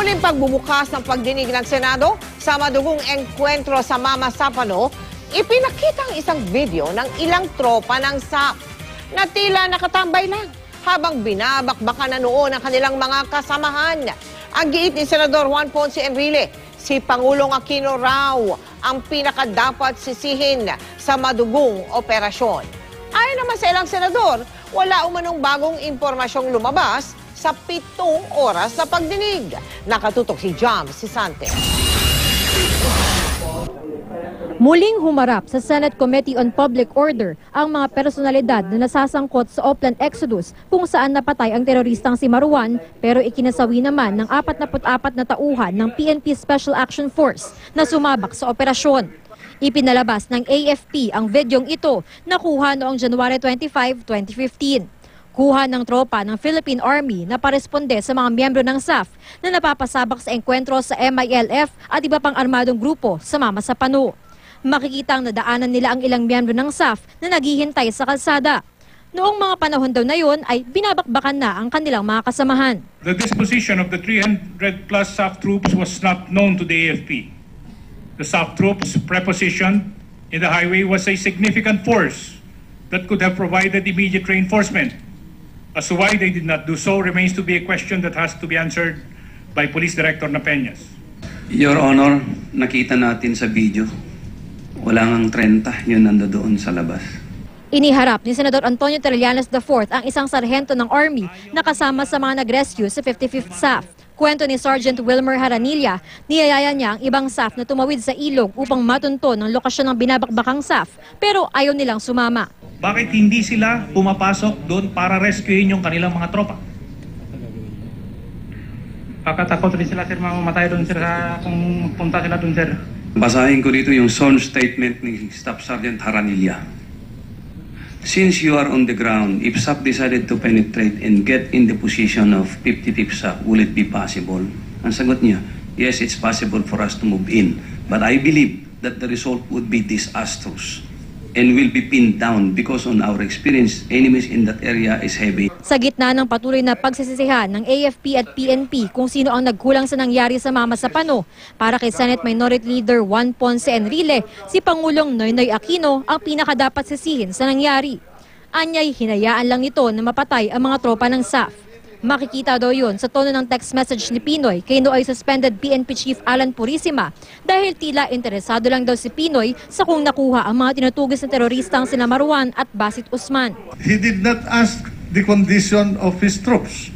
muling pagbubukas ng pagdinig ng Senado sa madugong engkwentro sa Mama Sapano, ipinakita ang isang video ng ilang tropa ng SAF na tila nakatambay lang habang binabakbakan na noon ang kanilang mga kasamahan. Ang giit ni Senador Juan Ponce Enrile, si Pangulong Aquino raw ang pinakadapat sisihin sa madugong operasyon. Ayon naman sa ilang senador, wala umanong bagong impormasyong lumabas sa 7 oras na pagdinig. Nakatutok si Jam Sisante. Muling humarap sa Senate Committee on Public Order ang mga personalidad na nasasangkot sa Oplan Exodus kung saan napatay ang teroristang si Marwan, pero ikinasawi naman ng 44 na tauhan ng PNP Special Action Force na sumabak sa operasyon. Ipinalabas ng AFP ang videong ito na kuha noong January 25, 2015. Kuha ng tropa ng Philippine Army na paresponde sa mga miyembro ng SAF na napapasabak sa engkwentro sa MILF at iba pang armadong grupo sa Mama Sapano. Makikita ang nadaanan nila ang ilang miyembro ng SAF na naghihintay sa kalsada. Noong mga panahon daw na yun ay binabakbakan na ang kanilang mga kasamahan. The disposition of the 300 plus SAF troops was not known to the AFP. The SAF troops preposition in the highway was a significant force that could have provided immediate reinforcement. As to why they did not do so remains to be a question that has to be answered by Police Director Napeñas. Your Honor, nakita natin sa video. Wala ngang 30, yun nandoon sa labas. Iniharap ni Senador Antonio Trillanes IV ang isang sarhento ng Army na kasama sa mga nag-rescue sa 55th SAF. Kwento ni Sergeant Wilmer Haranilla, niyayaya niya ang ibang SAF na tumawid sa ilog upang matunto ng lokasyon ng binabakbakang SAF, pero ayaw nilang sumama. Bakit hindi sila pumapasok doon para rescuein yung kanilang mga tropa? Kakatakot rin sila, sir, mamamatay doon, sir, kung punta sila doon, sir. Basahin ko dito yung sworn statement ni Staff Sergeant Haranilla. Since you are on the ground, if SAF decided to penetrate and get in the position of 55 SAF, will it be possible? Ang sagot niya, yes, it's possible for us to move in. But I believe that the result would be disastrous and will be pinned down because on our experience, enemies in that area is heavy. Sa gitna ng patuloy na pagsisisihan ng AFP at PNP kung sino ang nagkulang sa nangyari sa Mama Sapano, para kay Senate Minority Leader Juan Ponce Enrile, si Pangulong Noynoy Aquino ang pinakadapat sisihin sa nangyari. Anyay, hinayaan lang nito na mapatay ang mga tropa ng SAF. Makikita daw yun sa tono ng text message ni Pinoy kay nooy suspended PNP Chief Alan Purisima dahil tila interesado lang daw si Pinoy sa kung nakuha ang mga tinutugis na teroristang sina Marwan at Basit Usman. He did not ask the condition of his troops.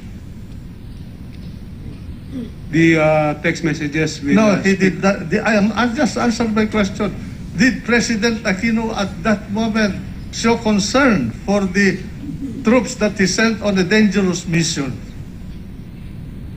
The text messages will... No, he did not. I just answered my question. Did President Aquino at that moment show concern for the troops that he sent on a dangerous mission?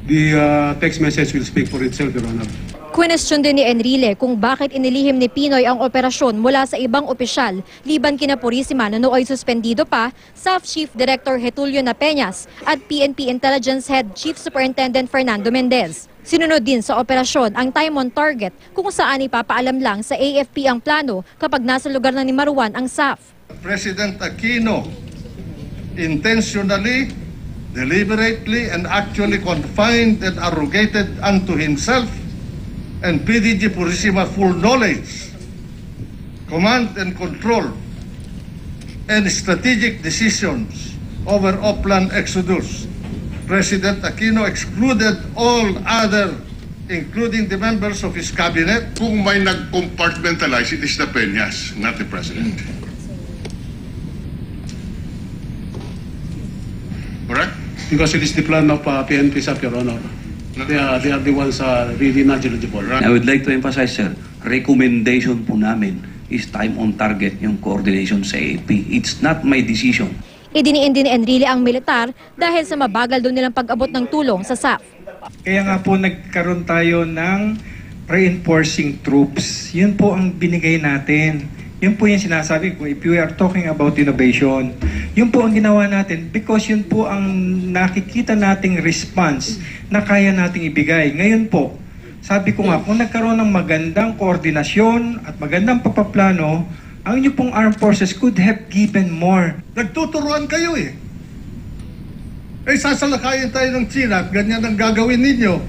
The text message will speak for itself, Your Honor. Question din ni Enrile kung bakit inilihim ni Pinoy ang operasyon mula sa ibang opisyal, liban kina Purisima na nooy suspendido pa, SAF Chief Director Getulio Napeñas at PNP Intelligence Head Chief Superintendent Fernando Mendez. Sinunod din sa operasyon ang time on target kung saan ipapaalam lang sa AFP ang plano kapag nasa lugar na ni Marwan ang SAF. President Aquino intentionally, deliberately, and actually confined and arrogated unto himself and PDG Purisima full knowledge, command and control, and strategic decisions over Oplan Exodus. President Aquino excluded all other, including the members of his cabinet. Kung may nag-compartmentalize, it is the Peñas, not the President. Correct? Because it is the plan of PNP, SAF, Your Honor. They are the ones really knowledgeable. I would like to emphasize, sir, recommendation po namin is time on target yung coordination sa AFP. It's not my decision. Idiniin din ni Enrile ang militar dahil sa mabagal doon nilang pag-abot ng tulong sa SAF. Kaya nga po nagkaroon tayo ng reinforcing troops. Yun po ang binigay natin. Yun po yung sinasabi ko, if we are talking about innovation, yun po ang ginawa natin because yun po ang nakikita nating response na kaya nating ibigay. Ngayon po, sabi ko nga, kung nagkaroon ng magandang koordinasyon at magandang papaplano, ang inyo pong armed forces could have given more. Nagtuturuan kayo eh. Sasalakayin tayo ng China at ganyan ang gagawin ninyo.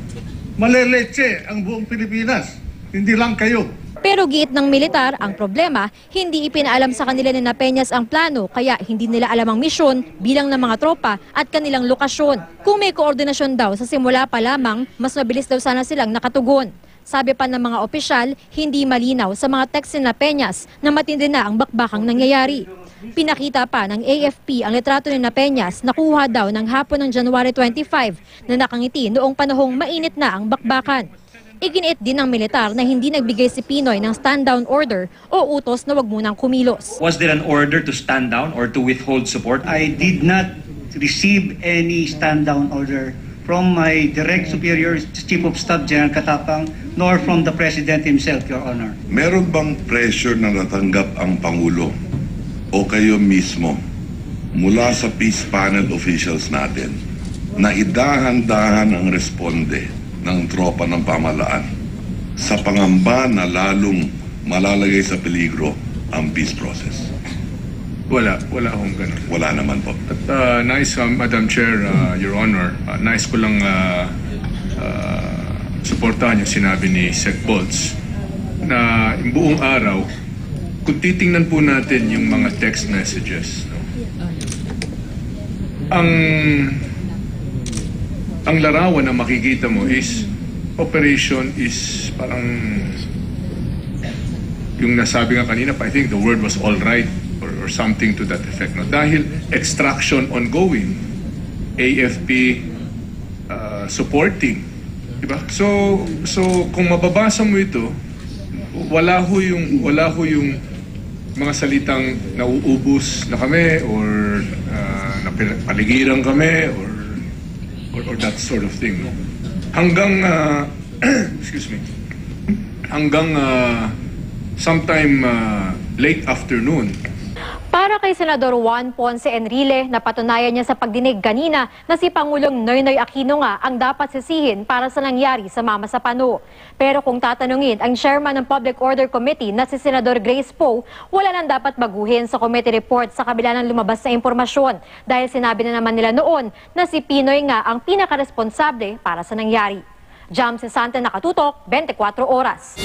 Maleletse ang buong Pilipinas, hindi lang kayo. Pero giit ng militar, ang problema, hindi ipinaalam sa kanila ni Peñas ang plano kaya hindi nila alam ang misyon, bilang ng mga tropa at kanilang lokasyon. Kung may koordinasyon daw sa simula pa lamang, mas mabilis daw sana silang nakatugon. Sabi pa ng mga opisyal, hindi malinaw sa mga text ni Peñas na matindi na ang bakbakang nangyayari. Pinakita pa ng AFP ang litrato ni Peñas na kuha daw ng hapon ng January 25 na nakangiti noong panahong mainit na ang bakbakan. Iginiit din ng militar na hindi nagbigay si Pinoy ng stand-down order o utos na wag munang kumilos. Was there an order to stand down or to withhold support? I did not receive any stand-down order from my direct superior, Chief of Staff General Katapang, nor from the President himself, Your Honor. Meron bang pressure na natanggap ang Pangulo o kayo mismo mula sa peace panel officials natin na idahan-dahan ang responde ng tropa ng pamahalaan sa pangamba na lalong malalagay sa peligro ang peace process? Wala akong ganun. Wala naman po. At nice, Madam Chair, Your Honor, nice ko lang suportahan yung sinabi ni Sec. Bolts na yung buong araw, kung titingnan po natin yung mga text messages, no? Ang larawan na makikita mo is operation is parang yung nasabi nga kanina pa, I think the word was all right or something to that effect. No? Dahil extraction ongoing, AFP supporting, diba? So kung mababasa mo ito, wala ho yung mga salitang nauubos na kami or napaligiran kami or that sort of thing, no? Hanggang excuse me, hanggang sometime late afternoon. Para kay Senador Juan Ponce Enrile, napatunayan niya sa pagdinig kanina na si Pangulong Noynoy Aquino nga ang dapat sisihin para sa nangyari sa Mama Sapano. Pero kung tatanungin ang chairman ng Public Order Committee na si Senador Grace Poe, wala nang dapat baguhin sa committee report sa kabila ng lumabas na impormasyon dahil sinabi na naman nila noon na si Pinoy nga ang pinaka-responsable para sa nangyari. Jam Sesante, Nakatutok, 24 Oras.